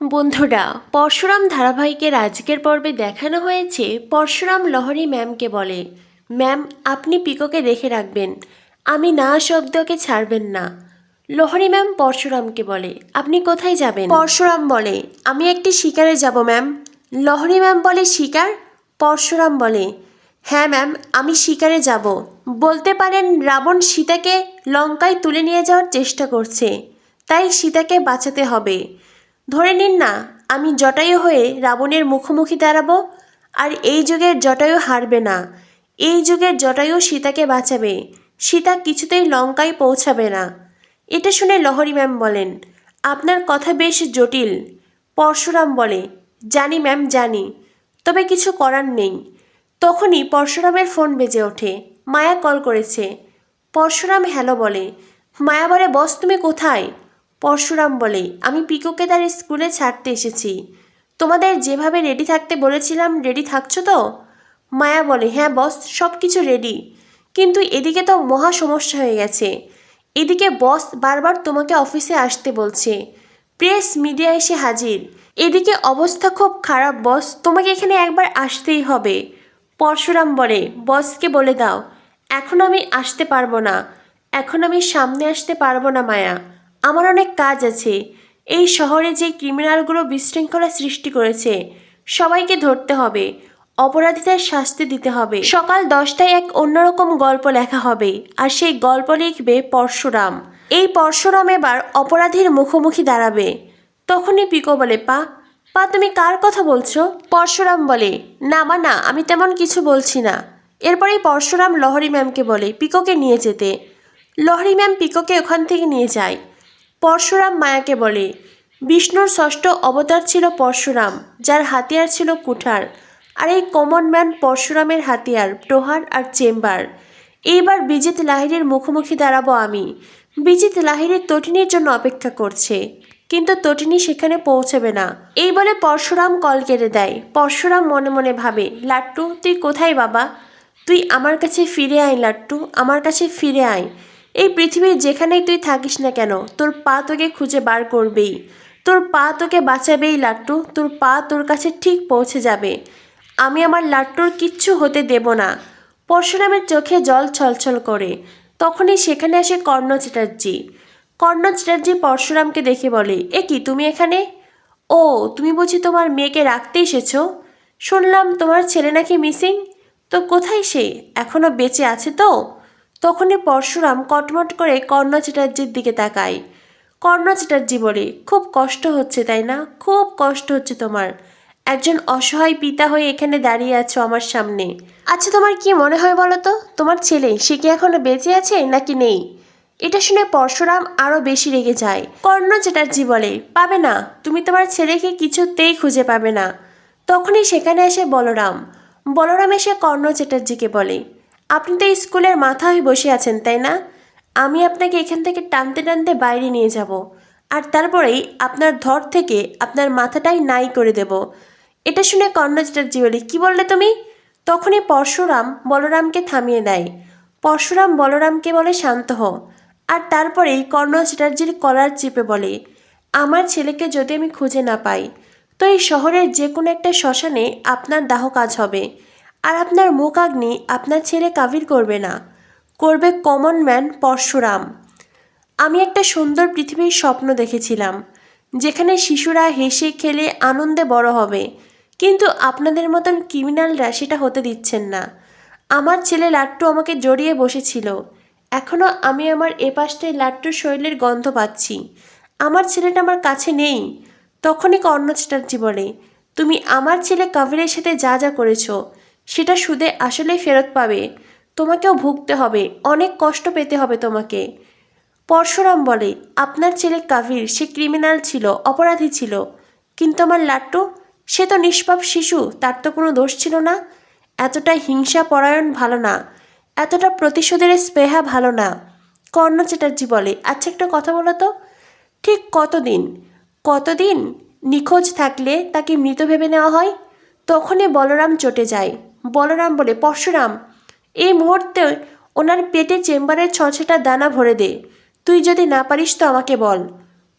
বন্ধুরা, পরশুরাম ধারাবাহিকের আজকের পর্বে দেখানো হয়েছে পরশুরাম লহরী ম্যামকে বলে, ম্যাম আপনি পিকোকে দেখে রাখবেন, আমি না শব্দ ওকে ছাড়বেন না। লহরী ম্যাম পরশুরামকে বলে, আপনি কোথায় যাবেন? পরশুরাম বলে, আমি একটি শিকারে যাব ম্যাম। লহরী ম্যাম বলে, শিকার? পরশুরাম বলে, হ্যাঁ ম্যাম, আমি শিকারে যাব। বলতে পারেন রাবণ সীতাকে লঙ্কায় তুলে নিয়ে যাওয়ার চেষ্টা করছে, তাই সীতাকে বাঁচাতে হবে। ধরে নিন না আমি জটায়ু হয়ে রাবণের মুখোমুখি দাঁড়াবো, আর এই যুগের জটায়ু হারবে না। এই যুগের জটায়ু সীতাকে বাঁচাবে, সীতা কিছুতেই লঙ্কায় পৌঁছাবে না। এটা শুনে লহরী ম্যাম বলেন, আপনার কথা বেশ জটিল। পরশুরাম বলে, জানি ম্যাম জানি, তবে কিছু করার নেই। তখনই পরশুরামের ফোন বেজে ওঠে। মায়া কল করেছে। পরশুরাম হ্যালো বলে। মায়া বলে, বস তুমি কোথায়? পরশুরাম বলে, আমি পিকোকে তার স্কুলে ছাড়তে এসেছি। তোমাদের যেভাবে রেডি থাকতে বলেছিলাম রেডি থাকছো তো? মায়া বলে, হ্যাঁ বস, সব কিছু রেডি, কিন্তু এদিকে তো মহা সমস্যা হয়ে গেছে। এদিকে বস বারবার তোমাকে অফিসে আসতে বলছে, প্রেস মিডিয়া এসে হাজির। এদিকে অবস্থা খুব খারাপ বস, তোমাকে এখানে একবার আসতেই হবে। পরশুরাম বলে, বসকে বলে দাও এখন আমি আসতে পারবো না, এখন আমি সামনে আসতে পারবো না মায়া, আমার অনেক কাজ আছে। এই শহরে যে ক্রিমিনালগুলো বিশৃঙ্খলা সৃষ্টি করেছে সবাইকে ধরতে হবে, অপরাধীদের শাস্তি দিতে হবে। সকাল 10টায় এক অন্যরকম গল্প লেখা হবে, আর সেই গল্প লিখবে পরশুরাম। এই পরশুরাম এবার অপরাধীর মুখোমুখি দাঁড়াবে। তখনই পিকো বলে, পা পা তুমি কার কথা বলছো? পরশুরাম বলে, না মা না, আমি তেমন কিছু বলছি না। এরপরেই পরশুরাম লহরী ম্যামকে বলে পিকোকে নিয়ে যেতে। লহরী ম্যাম পিকোকে ওখান থেকে নিয়ে যায়। পরশুরাম মায়াকে বলে, বিষ্ণুর ষষ্ঠ অবতার ছিল পরশুরাম, যার হাতিয়ার ছিল কুঠার, আর এই কমন ম্যান পরশুরামের হাতিয়ার প্রহার আর চেম্বার। এইবার বিজিত লাহিড়ীর মুখোমুখি দাঁড়াবো আমি। বিজিত লাহিড়ী তটিনীর জন্য অপেক্ষা করছে, কিন্তু তটিনী সেখানে পৌঁছাবে না। এই বলে পরশুরাম কল কেটে দেয়। পরশুরাম মনে মনে ভাবে, লাট্টু তুই কোথায় বাবা? তুই আমার কাছে ফিরে আয় লাট্টু, আমার কাছে ফিরে আয়। এই পৃথিবীর যেখানেই তুই থাকিস না কেন তোর পা তোকে খুঁজে বার করবেই, তোর পা তোকে বাঁচাবেই লাট্টু, তোর পা তোর কাছে ঠিক পৌঁছে যাবে। আমি আমার লাট্টুর কিচ্ছু হতে দেব না। পরশুরামের চোখে জল ছলছল করে। তখনই সেখানে আসে কর্ণ চ্যাটার্জি। কর্ণ চ্যাটার্জি পরশুরামকে দেখে বলে, এ কি তুমি এখানে? ও তুমি বুঝি তোমার মেয়েকে রাখতে এসেছো? শুনলাম তোমার ছেলে নাকি মিসিং, তো কোথায় সে, এখনো বেঁচে আছে তো? তখনই পরশুরাম কটমট করে কর্ণ চ্যাটার্জির দিকে তাকায়। কর্ণ চ্যাটার্জি বলে, খুব কষ্ট হচ্ছে তাই না? খুব কষ্ট হচ্ছে তোমার, একজন অসহায় পিতা হয়ে এখানে দাঁড়িয়ে আছো আমার সামনে। আচ্ছা তোমার কি মনে হয় বলো তো, তোমার ছেলে সে কি এখনো বেঁচে আছে নাকি নেই? এটা শুনে পরশুরাম আরও বেশি রেগে যায়। কর্ণ চ্যাটার্জি বলে, পাবে না, তুমি তোমার ছেলেকে কিছুতেই খুঁজে পাবে না। তখনই সেখানে আসে বলরাম। বলরাম এসে কর্ণ চ্যাটার্জিকে বলে, আপনি তো স্কুলের মাথা হয়ে বসে আছেন তাই না? আমি আপনাকে এখান থেকে টানতে টানতে বাইরে নিয়ে যাব, আর তারপরেই আপনার ধর থেকে আপনার মাথাটাই নাই করে দেব। এটা শুনে কর্ণ চ্যাটার্জি বলে, কী বললে তুমি? তখনই পরশুরাম বলরামকে থামিয়ে দেয়। পরশুরাম বলরামকে বলে, শান্ত হ। আর তারপরেই কর্ণ চ্যাটার্জির কলার চেপে বলে, আমার ছেলেকে যদি আমি খুঁজে না পাই তো এই শহরের যে কোনো একটা শ্মশানে আপনার দাহ কাজ হবে, আর আপনার মুখাগ্নি আপনার ছেলে কাবির করবে না, করবে কমন ম্যান পরশুরাম। আমি একটা সুন্দর পৃথিবীর স্বপ্ন দেখেছিলাম, যেখানে শিশুরা হেসে খেলে আনন্দে বড় হবে, কিন্তু আপনাদের মতন ক্রিমিনালরা সেটা হতে দিচ্ছেন না। আমার ছেলে লাট্টু আমাকে জড়িয়ে বসেছিল, এখনও আমি আমার এপাশটায় লাট্টুর শরীরের গন্ধ পাচ্ছি। আমার ছেলেটা আমার কাছে নেই। তখনই কর্ণ চ্যাটার্জি বলে, তুমি আমার ছেলে কাবিরের সাথে যা যা করেছো সেটা সুদে আসলেই ফেরত পাবে, তোমাকেও ভুগতে হবে, অনেক কষ্ট পেতে হবে তোমাকে। পরশুরাম বলে, আপনার ছেলে কাবির সে ক্রিমিনাল ছিল, অপরাধী ছিল, কিন্তু আমার লাট্টু সে তো নিষ্পাপ শিশু, তার তো কোনো দোষ ছিল না। এতটা হিংসা পরায়ণ ভালো না, এতটা প্রতিশোধের স্পৃহা ভালো না। কর্ণ চ্যাটার্জি বলে, আচ্ছা একটা কথা বলো তো, ঠিক কতদিন কতদিন নিখোঁজ থাকলে তাকে মৃত ভেবে নেওয়া হয়? তখনই বলরাম চটে যায়। বলরাম বলে, পরশুরাম এই মুহূর্তে ওনার পেটে চেম্বারের 6টা দানা ভরে দে, তুই যদি না পারিস তো আমাকে বল।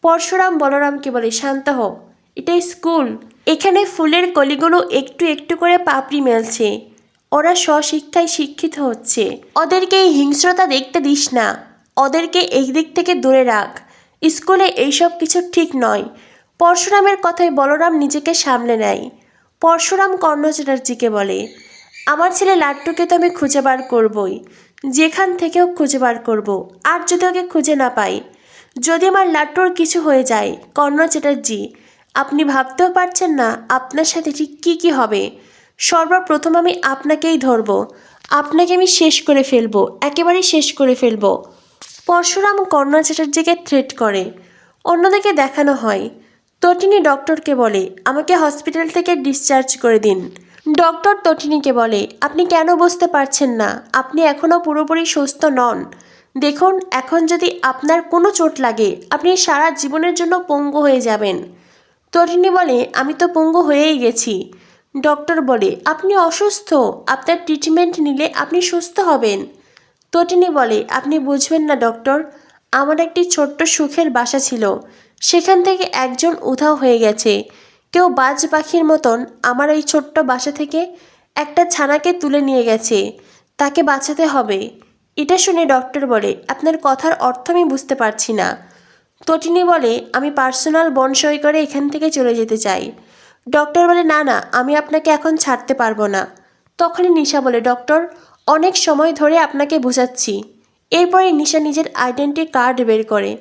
পরশুরাম বলরামকে বলে, শান্ত হো, এটা স্কুল। এখানে ফুলের কলিগুলো একটু একটু করে পাপড়ি মেলছে। ওরা স্বশিক্ষায় শিক্ষিত হচ্ছে। ওদেরকে এই হিংস্রতা দেখতে দিস না। ওদেরকে এই দিক থেকে দূরে রাখ। স্কুলে এইসব কিছু ঠিক নয়। পরশুরামের কথায় বলরাম নিজেকে সামলে নেয়। পরশুরাম কর্ণ চ্যাটার্জিকে বলে, আমার ছেলে লাট্টুকে তো আমি খুঁজে বার করবই, যেখান থেকেও খুঁজে বার করব। আর যদি ওকে খুঁজে না পাই, যদি আমার লাট্টুর কিছু হয়ে যায়, কর্ণ চ্যাটার্জি আপনি ভাবতেও পারছেন না আপনার সাথে ঠিক কী হবে। সর্বপ্রথম আমি আপনাকেই ধরব, আপনাকে আমি শেষ করে ফেলবো, একেবারেই শেষ করে ফেলবো। পরশুরাম কর্ণ চ্যাটার্জিকে থ্রেট করে। অন্যদিকে দেখানো হয় তটিনী ডক্টরকে বলে, আমাকে হসপিটাল থেকে ডিসচার্জ করে দিন। ডক্টর তটিনীকে বলে, আপনি কেন বুঝতে পারছেন না? আপনি এখনও পুরোপুরি সুস্থ নন। দেখুন, এখন যদি আপনার কোনো চোট লাগে আপনি সারা জীবনের জন্য পঙ্গু হয়ে যাবেন। তটিনী বলে, আমি তো পঙ্গু হয়েই গেছি। ডক্টর বলে, আপনি অসুস্থ, আপনার ট্রিটমেন্ট নিলে আপনি সুস্থ হবেন। তটিনী বলে, আপনি বুঝবেন না ডক্টর, আমার একটি ছোট্ট সুখের বাসা ছিল, সেখান থেকে একজন উধাও হয়ে গেছে। কেউ বাজ পাখির মতন আমার এই ছোট্ট বাসা থেকে একটা ছানাকে তুলে নিয়ে গেছে, তাকে বাঁচাতে হবে। এটা শুনে ডক্টর বলে, আপনার কথার অর্থ আমি বুঝতে পারছি না। তটিনী বলে, আমি পার্সোনাল বন্ড সই করে এখান থেকে চলে যেতে চাই। ডক্টর বলে, না না, আমি আপনাকে এখন ছাড়তে পারবো না। তখনই নিশা বলে, ডক্টর অনেক সময় ধরে আপনাকে বোঝাচ্ছি। এরপরে নিশা নিজের আইডেন্টি কার্ড বের করে।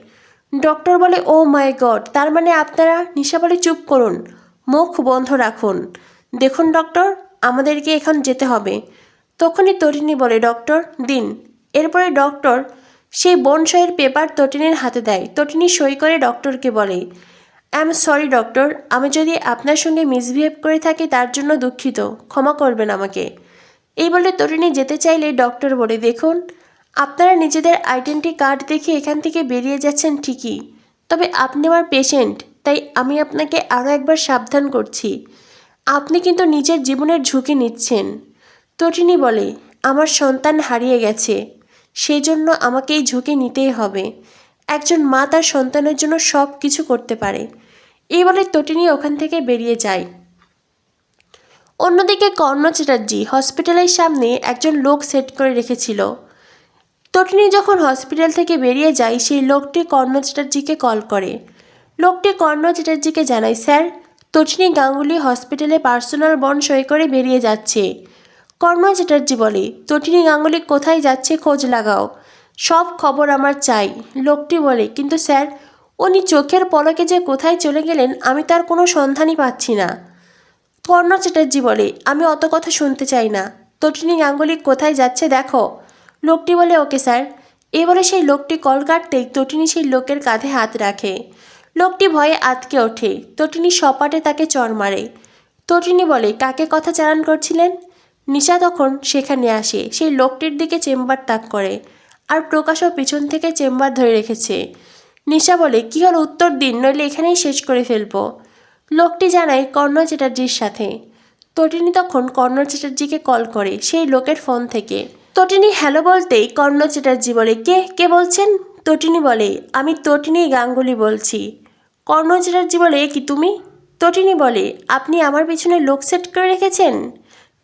ডক্টর বলে, ও মাই গড, তার মানে আপনারা। নিশা বলে, চুপ করুন, মুখ বন্ধ রাখুন। দেখুন ডক্টর, আমাদেরকে এখন যেতে হবে। তখনই তটিনী বলে, ডক্টর দিন। এরপরে ডক্টর সেই বন্ড-সইয়ের পেপার তটিনীর হাতে দেয়। তটিনী সই করে ডক্টরকে বলে, আই এম সরি ডক্টর, আমি যদি আপনার সঙ্গে মিসবিহেভ করে থাকি তার জন্য দুঃখিত, ক্ষমা করবেন আমাকে। এই বলে তটিনী যেতে চাইলে ডক্টর বলে, দেখুন, আপনারা নিজেদের আইডেন্টি কার্ড দেখে এখান থেকে বেরিয়ে যাচ্ছেন ঠিকই, তবে আপনি আমার পেশেন্ট, তাই আমি আপনাকে আরও একবার সাবধান করছি, আপনি কিন্তু নিজের জীবনের ঝুঁকি নিচ্ছেন। তটিনী বলে, আমার সন্তান হারিয়ে গেছে, সেই জন্য আমাকে এই ঝুঁকি নিতেই হবে। একজন মা তার সন্তানের জন্য সব কিছু করতে পারে। এই বলে তটিনী ওখান থেকে বেরিয়ে যায়। অন্যদিকে কর্ণ চ্যাটার্জি হসপিটালের সামনে একজন লোক সেট করে রেখেছিল। তটিনী যখন হসপিটাল থেকে বেরিয়ে যায়, সেই লোকটি কর্ণ চ্যাটার্জিকে কল করে। লোকটি কর্ণ চ্যাটার্জিকে জানায়, স্যার, তটিনী গাঙ্গুলি হসপিটালে পার্সোনাল বন্ড সই করে বেরিয়ে যাচ্ছে। কর্ণ চ্যাটার্জি বলে, তটিনী গাঙ্গুলি কোথায় যাচ্ছে খোঁজ লাগাও, সব খবর আমার চাই। লোকটি বলে, কিন্তু স্যার, উনি চোখের পলকে যে কোথায় চলে গেলেন আমি তার কোনো সন্ধানই পাচ্ছি না। কর্ণ চ্যাটার্জি বলে, আমি অত কথা শুনতে চাই না, তটিনী গাঙ্গুলি কোথায় যাচ্ছে দেখো। লোকটি বলে, ওকে স্যার। এবারে সেই লোকটি কল কাটতেই তটিনী সেই লোকের কাঁধে হাত রাখে। লোকটি ভয়ে আঁতকে ওঠে। তটিনী সপাটে তাকে চড় মারে। তটিনী বলে, কাকে কথা চালান করছিলেন? নিশা তখন সেখানে আসে, সেই লোকটির দিকে চেম্বার তাক করে, আর প্রকাশও পিছন থেকে চেম্বার ধরে রেখেছে। নিশা বলে, কী হলো উত্তর দিন, নইলে এখানেই শেষ করে ফেলবো। লোকটি জানায় কর্ণ চ্যাটার্জির সাথে। তটিনী তখন কর্ণ চ্যাটার্জিকে কল করে সেই লোকের ফোন থেকে। তটিনী হ্যালো বলতেই কর্ণ চ্যাটার্জি বলে, কে কে বলছেন? তটিনী বলে, আমি তটিনী গাঙ্গুলি বলছি। কর্ণ চ্যাটার্জি বলে, কি তুমি? তটিনী বলে, আপনি আমার পিছনে লোক সেট করে রেখেছেন?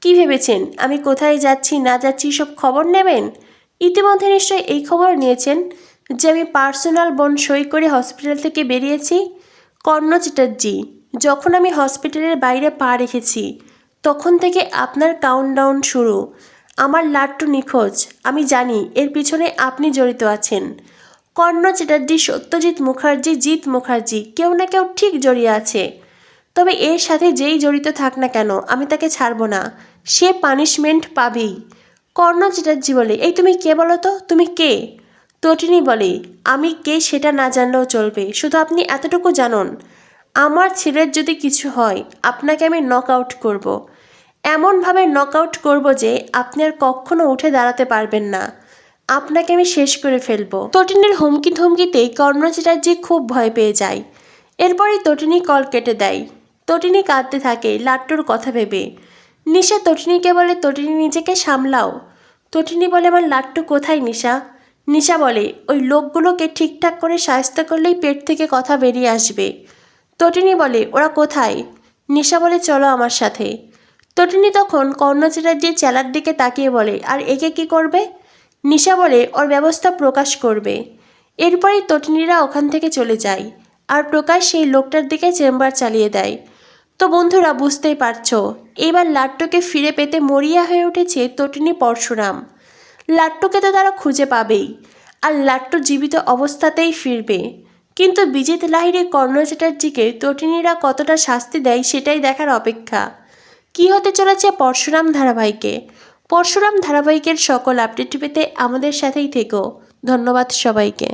কি ভেবেছেন আমি কোথায় যাচ্ছি না যাচ্ছি সব খবর নেবেন? ইতিমধ্যে নিশ্চয়ই এই খবর নিয়েছেন যে আমি পার্সোনাল বন্ড সই করে হসপিটাল থেকে বেরিয়েছি। কর্ণ চ্যাটার্জি, যখন আমি হসপিটালের বাইরে পা রেখেছি তখন থেকে আপনার কাউন্টডাউন শুরু। আমার লাট্টু নিখোঁজ, আমি জানি এর পিছনে আপনি জড়িত আছেন। কর্ণ চ্যাটার্জি, সত্যজিৎ মুখার্জি, জিৎ মুখার্জি, কেউ না কেউ ঠিক জড়িয়ে আছে। তবে এর সাথে যেই জড়িত থাক না কেন আমি তাকে ছাড়ব না, সে পানিশমেন্ট পাবেই। কর্ণ চ্যাটার্জি বলে, এই তুমি কে বলো তো, তুমি কে? তটিনী বলে, আমি কে সেটা না জানলেও চলবে, শুধু আপনি এতটুকু জানুন, আমার ছেলের যদি কিছু হয় আপনাকে আমি নক আউট করবো, এমনভাবে নক আউট করবো যে আপনি আর কখনো উঠে দাঁড়াতে পারবেন না, আপনাকে আমি শেষ করে ফেলবো। তটিনীর হুমকি ধমকিতে কর্ণ চ্যাটার্জি খুব ভয় পেয়ে যায়। এরপরই তটিনী কল কেটে দেয়। তটিনী কাঁদতে থাকে লাট্টুর কথা ভেবে। নিশা তটিনীকে বলে, তটিনী নিজেকে সামলাও। তটিনী বলে, আমার লাট্টু কোথায় নিশা? নিশা বলে, ওই লোকগুলোকে ঠিকঠাক করে শায়েস্তা করলেই পেট থেকে কথা বেরিয়ে আসবে। তটিনী বলে, ওরা কোথায়? নিশা বলে, চলো আমার সাথে। তটিনী তখন কর্ণ চ্যাটার্জির চেলার দিকে তাকিয়ে বলে, আর একে কি করবে? নিশা বলে, ওর ব্যবস্থা প্রকাশ করবে। এরপরেই তটিনীরা ওখান থেকে চলে যায়, আর প্রকাশ সেই লোকটার দিকে চেম্বার চালিয়ে দেয়। তো বন্ধুরা, বুঝতেই পারছো, এবার লাট্টুকে ফিরে পেতে মরিয়া হয়ে উঠেছে তটিনী পরশুরাম। লাট্টুকে তো তারা খুঁজে পাবেই, আর লাট্টু জীবিত অবস্থাতেই ফিরবে। কিন্তু বিজিত লাহিড়ী কর্ণ চ্যাটার্জিকে তটিনীরা কতটা শাস্তি দেয় সেটাই দেখার অপেক্ষা। কী হতে চলেছে পরশুরাম ধারাবাহিকে? পরশুরাম ধারাবাহিকের সকল আপডেট পেতে আমাদের সাথেই থেকো। ধন্যবাদ সবাইকে।